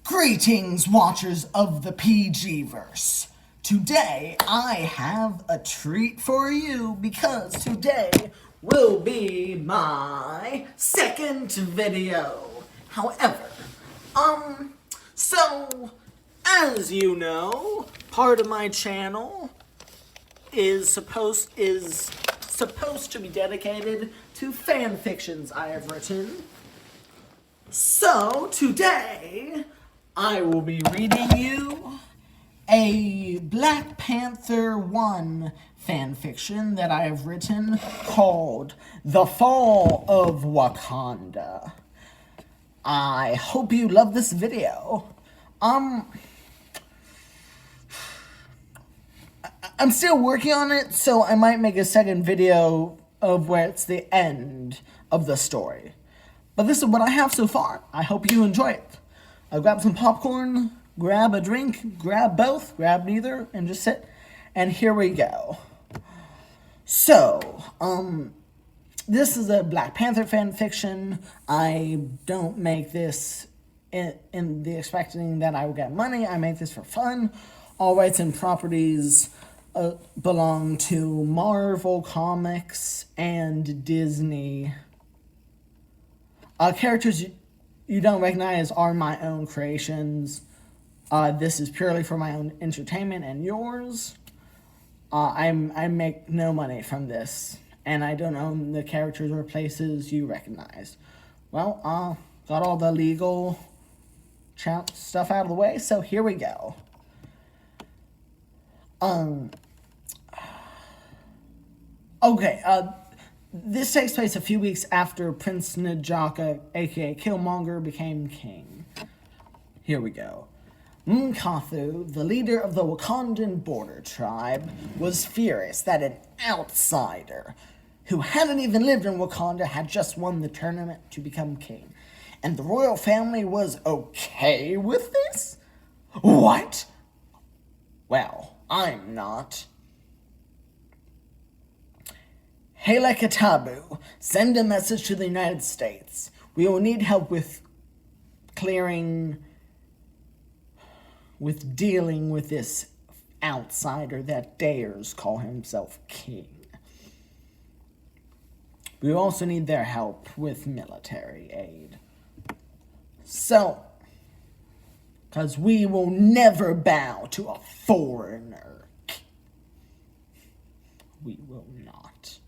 Greetings, watchers of the PG-verse. Today, I have a treat for you because today will be my second video. However, so, as you know, part of my channel is supposed to be dedicated to fan fictions I have written. So, today, I will be reading you a Black Panther 1 fanfiction that I have written called The Fall of Wakanda. I hope you love this video. I'm still working on it, so I might make a second video of where it's the end of the story. But this is what I have so far. I hope you enjoy it. Grab some popcorn, grab a drink, grab both, grab neither, and just sit. And here we go. So, this is a Black Panther fan fiction. I don't make this in the expecting that I will get money. I make this for fun. All rights and properties belong to Marvel Comics and Disney. Characters you don't recognize are my own creations. This is purely for my own entertainment and yours. I make no money from this, and I don't own the characters or places you recognize. Well, got all the legal stuff out of the way, so here we go. Okay, this takes place a few weeks after Prince N'Jaka, aka Killmonger, became king. Here we go. M'Kathu, the leader of the Wakandan border tribe, was furious that an outsider who hadn't even lived in Wakanda had just won the tournament to become king. And the royal family was okay with this? What? Well, I'm not. Helekatabu, send a message to the United States. We will need help with dealing with this outsider that dares call himself king. We also need their help with military aid. So, because we will never bow to a foreigner. We will not.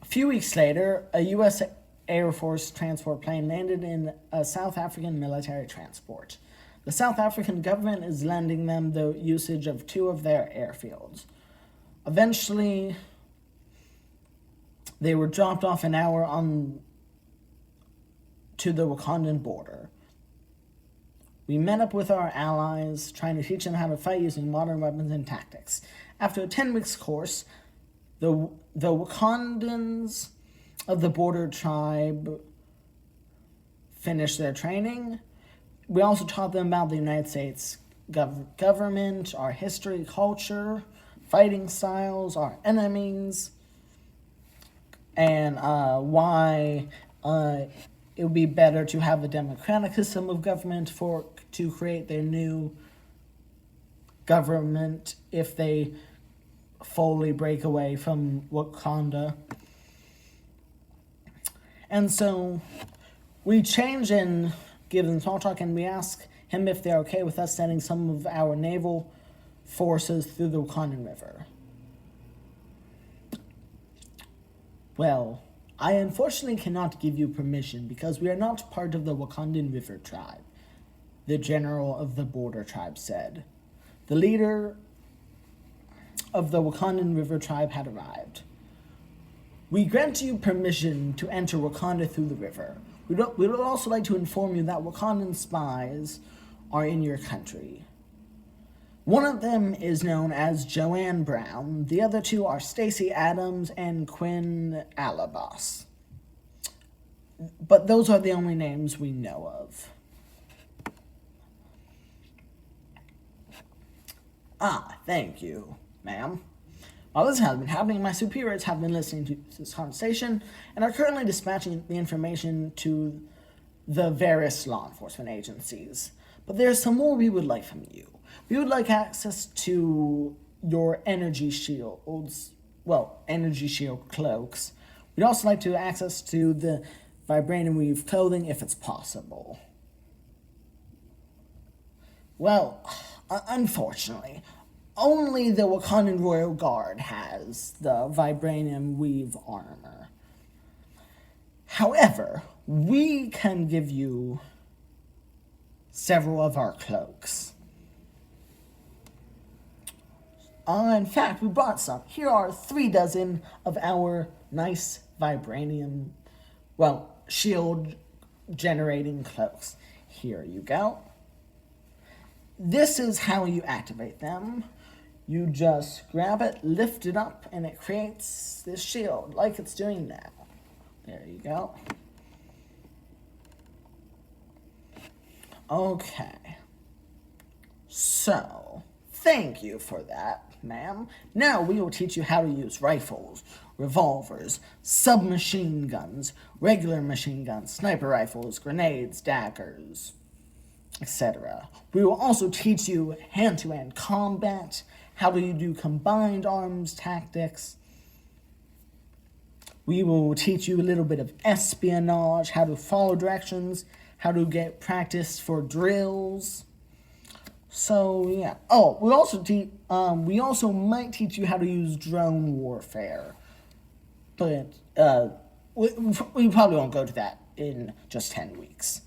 A few weeks later, a U.S. Air Force transport plane landed in a South African military transport. The South African government is lending them the usage of 2 of their airfields. Eventually, they were dropped off an hour to the Wakandan border. We met up with our allies, trying to teach them how to fight using modern weapons and tactics. After a 10-week course, the Wakandans of the border tribe finished their training. We also taught them about the United States government, our history, culture, fighting styles, our enemies, and why it would be better to have a democratic system of government to create their new government if they fully break away from Wakanda. And so we change and give them small talk, and we ask him if they're okay with us sending some of our naval forces through the Wakandan River. Well, I unfortunately cannot give you permission because we are not part of the Wakandan River tribe, the general of the border tribe said. The leader of the Wakandan River tribe had arrived. We grant you permission to enter Wakanda through the river. We would also like to inform you that Wakandan spies are in your country. One of them is known as Joanne Brown. The other 2 are Stacey Adams and Quinn Alabas. But those are the only names we know of. Thank you, ma'am. While this has been happening, my superiors have been listening to this conversation and are currently dispatching the information to the various law enforcement agencies. But there's some more we would like from you. We would like access to your energy shields, energy shield cloaks. We'd also like to access to the vibranium weave clothing if it's possible. Well, unfortunately, only the Wakandan Royal Guard has the vibranium weave armor. However, we can give you several of our cloaks. In fact, we brought some. Here are 3 dozen of our nice vibranium, shield generating cloaks. Here you go. This is how you activate them. You just grab it, lift it up, and it creates this shield like it's doing now. There you go. Okay. So, thank you for that, ma'am. Now we will teach you how to use rifles, revolvers, submachine guns, regular machine guns, sniper rifles, grenades, daggers, etc. We will also teach you hand-to-hand combat, how to do combined arms tactics. We will teach you a little bit of espionage, how to follow directions, how to get practice for drills. So yeah. Oh, we also might teach you how to use drone warfare, but we probably won't go to that in just 10 weeks.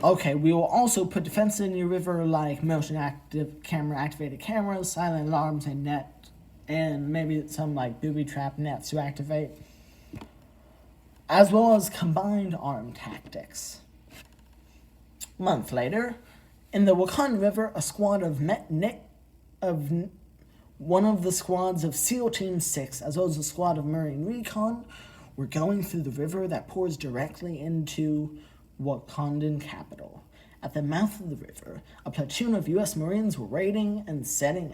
Okay, we will also put defenses in your river like activated cameras, silent alarms, and maybe some booby trap nets to activate, as well as combined arm tactics. A month later, in the Wakanda River, a squad of one of the squads of SEAL Team 6, as well as a squad of Marine Recon, were going through the river that pours directly into Wakandan capital. At the mouth of the river, a platoon of U.S. Marines were raiding and sitting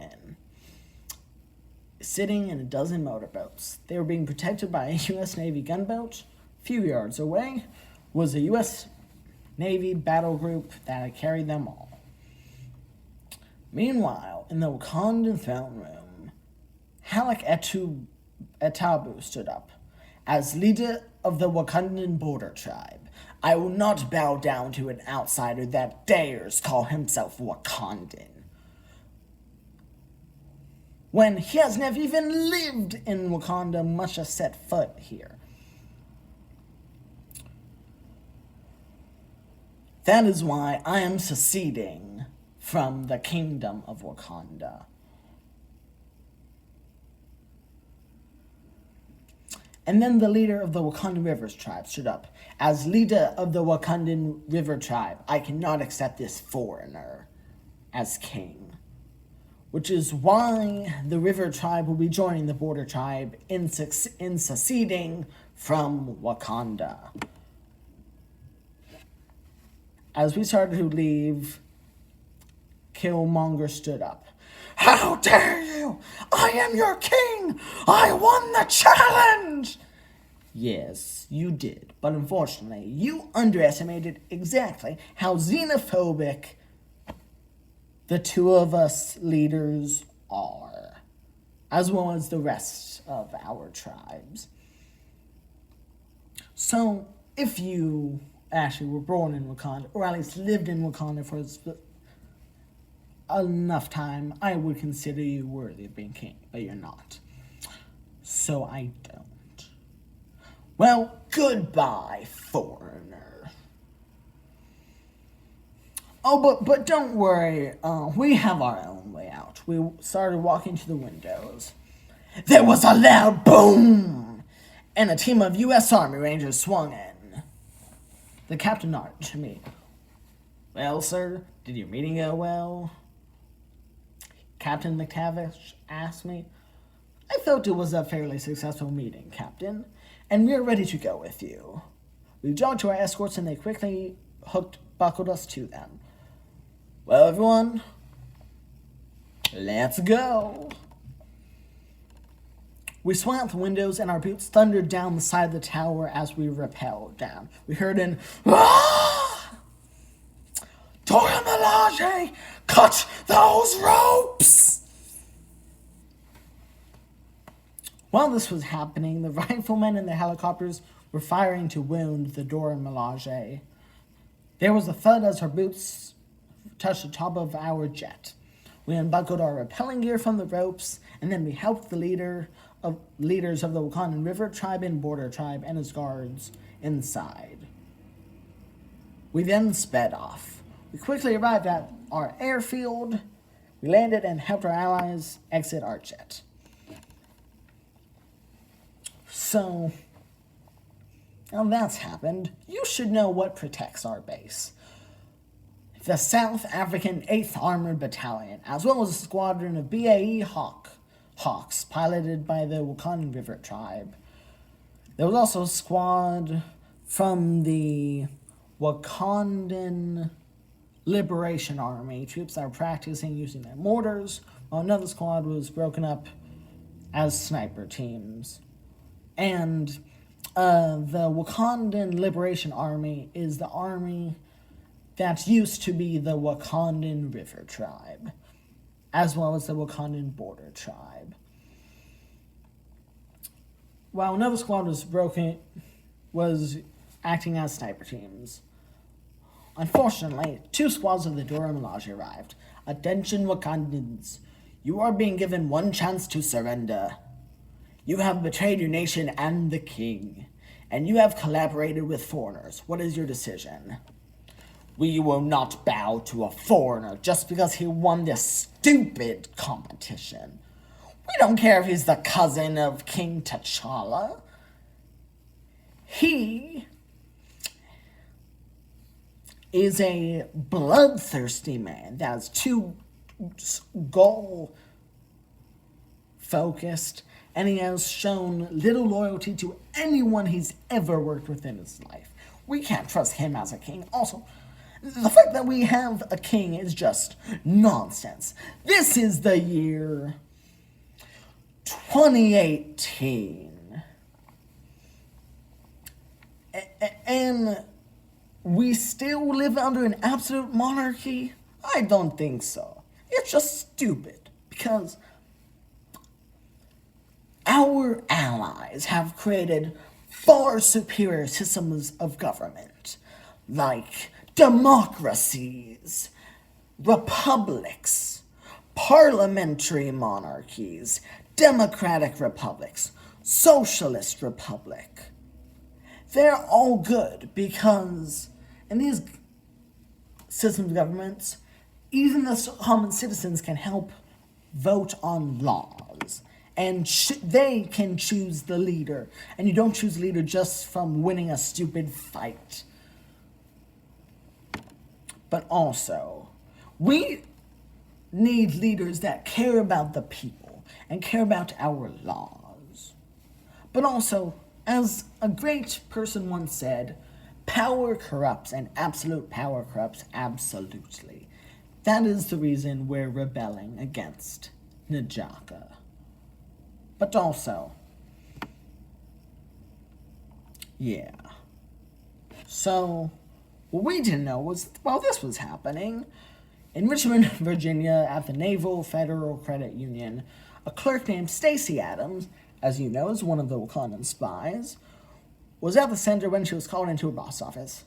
in a dozen motorboats. They were being protected by a U.S. Navy gunboat. A few yards away was a U.S. Navy battle group that had carried them all. Meanwhile, in the Wakandan throne room, Halak Etabu stood up. As leader of the Wakandan border tribe, I will not bow down to an outsider that dares call himself Wakandan, when he has never even lived in Wakanda, much as set foot here. That is why I am seceding from the kingdom of Wakanda. And then the leader of the Wakandan Rivers tribe stood up. As leader of the Wakandan River tribe, I cannot accept this foreigner as king. Which is why the River tribe will be joining the border tribe in seceding from Wakanda. As we started to leave, Killmonger stood up. How dare you! I am your king! I won the challenge! Yes, you did, but unfortunately, you underestimated exactly how xenophobic the 2 of us leaders are, as well as the rest of our tribes. So, if you actually were born in Wakanda, or at least lived in Wakanda for enough time, I would consider you worthy of being king, but you're not. So I don't. Well, goodbye, foreigner. Oh, but don't worry, we have our own way out. We started walking to the windows. There was a loud boom, and a team of U.S. Army Rangers swung in. The captain nodded to me. Well, sir, did your meeting go well? Captain McTavish asked me. I felt it was a fairly successful meeting, Captain, and we are ready to go with you. We jogged to our escorts and they quickly buckled us to them. Well, everyone, let's go. We swung out the windows and our boots thundered down the side of the tower as we rappelled down. We heard an "Ah! Dora Milaje, cut those ropes!" While this was happening, the riflemen and the helicopters were firing to wound the Dora Milaje. There was a thud as our boots touched the top of our jet. We unbuckled our rappelling gear from the ropes, and then we helped the leaders of the Wakandan River Tribe and Border Tribe and his guards inside. We then sped off. We quickly arrived at our airfield. We landed and helped our allies exit our jet. So, now that's happened, you should know what protects our base. The South African 8th Armored Battalion, as well as a squadron of BAE Hawks, piloted by the Wakandan River Tribe. There was also a squad from the Wakandan Liberation Army, troops that were practicing using their mortars, while another squad was broken up as sniper teams. And the Wakandan Liberation Army is the army that used to be the Wakandan River Tribe, as well as the Wakandan Border Tribe. While another squad was acting as sniper teams. Unfortunately, 2 squads of the Dora Milaje arrived. Attention Wakandans, you are being given one chance to surrender. You have betrayed your nation and the king, and you have collaborated with foreigners. What is your decision? We will not bow to a foreigner just because he won this stupid competition. We don't care if he's the cousin of King T'Challa. He is a bloodthirsty man that is too goal-focused, and he has shown little loyalty to anyone he's ever worked with in his life. We can't trust him as a king. Also, the fact that we have a king is just nonsense. This is the year 2018. And we still live under an absolute monarchy? I don't think so. It's just stupid because our allies have created far superior systems of government, like democracies, republics, parliamentary monarchies, democratic republics, socialist republic. They're all good because in these systems of governments, even the common citizens can help vote on laws. And they can choose the leader. And you don't choose the leader just from winning a stupid fight. But also, we need leaders that care about the people and care about our laws. But also, as a great person once said, power corrupts and absolute power corrupts absolutely. That is the reason we're rebelling against N'Jaka. But also, yeah. So, what we didn't know was, while this was happening, in Richmond, Virginia, at the Naval Federal Credit Union, a clerk named Stacey Adams, as you know, is one of the Wakandan spies, was at the center when she was called into her boss office.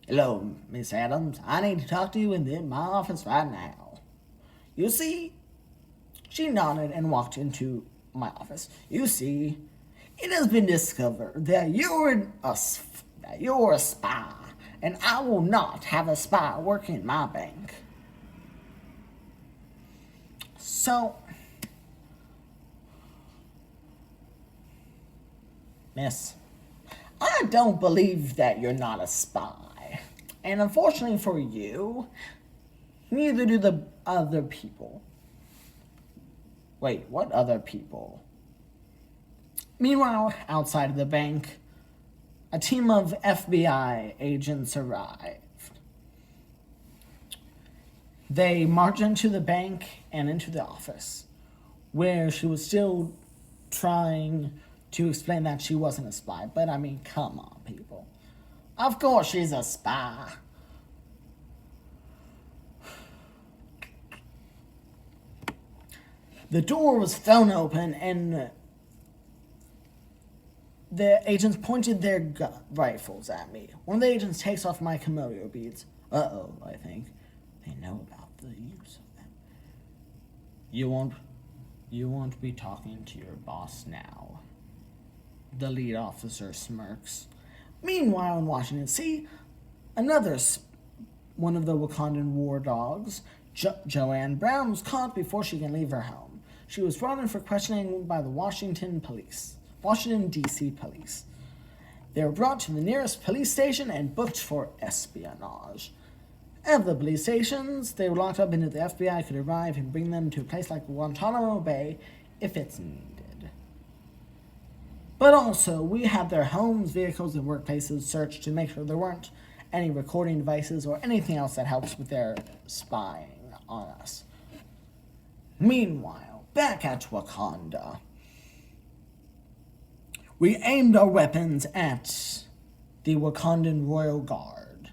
"Hello, Miss Adams. I need to talk to you in my office right now." "You see," she nodded and walked into my office. "You see, it has been discovered that you're a spy, and I will not have a spy working in my bank." So, Miss, I don't believe that you're not a spy. And unfortunately for you, neither do the other people. Wait, what other people? Meanwhile, outside of the bank, a team of FBI agents arrived. They marched into the bank and into the office, where she was still trying to explain that she wasn't a spy. But I mean, come on, people. Of course she's a spy. The door was thrown open and the agents pointed their rifles at me. One of the agents takes off my Komodo beads. Uh-oh, I think. They know about the use of them. You won't be talking to your boss now. The lead officer smirks. Meanwhile in Washington, D.C., another one of the Wakandan war dogs, Joanne Brown, was caught before she can leave her home. She was brought in for questioning by the Washington D.C. police. They were brought to the nearest police station and booked for espionage. At the police stations, they were locked up until the FBI could arrive and bring them to a place like Guantanamo Bay if it's needed. But also, we had their homes, vehicles, and workplaces searched to make sure there weren't any recording devices or anything else that helps with their spying on us. Meanwhile, back at Wakanda, we aimed our weapons at the Wakandan Royal Guard.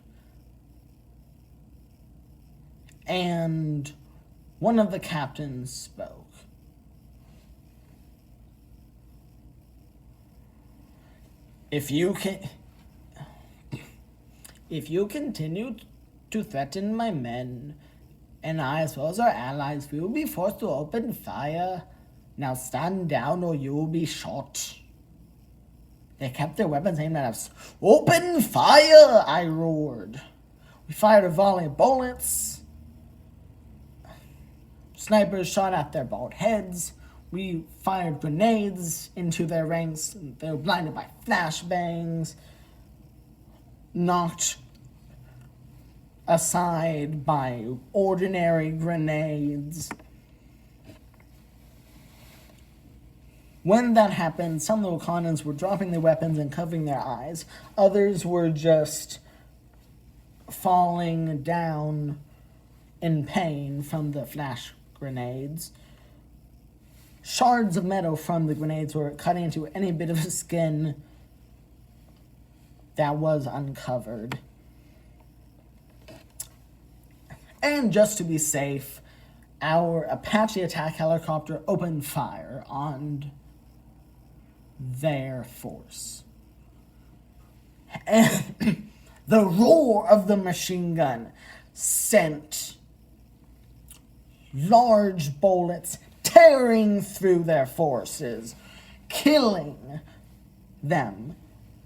And one of the captains spoke. If you continue to threaten my men, and I, as well as our allies, we will be forced to open fire. Now stand down or you will be shot. They kept their weapons aimed at us. Open fire! I roared. We fired a volley of bullets. Snipers shot at their bald heads. We fired grenades into their ranks. They were blinded by flashbangs. Knocked aside by ordinary grenades. When that happened, some of the Wakandans were dropping their weapons and covering their eyes. Others were just falling down in pain from the flash grenades. Shards of metal from the grenades were cutting into any bit of skin that was uncovered. And just to be safe, our Apache attack helicopter opened fire on their force. And the roar of the machine gun sent large bullets tearing through their forces, killing them,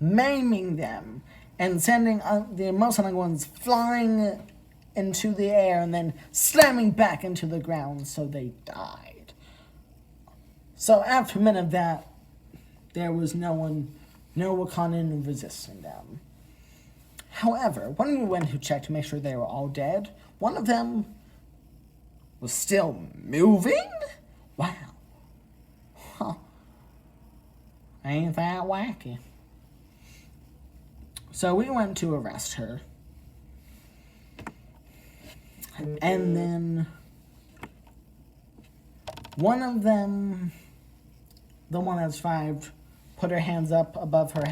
maiming them, and sending the most unlucky ones flying into the air and then slamming back into the ground, so they died. So after a minute of that, there was no Wakandan resisting them. However, when we went to check to make sure they were all dead, one of them was still moving? Wow. Huh. Ain't that wacky? So we went to arrest her. And then one of them, the one that survived, put her hands up above her head.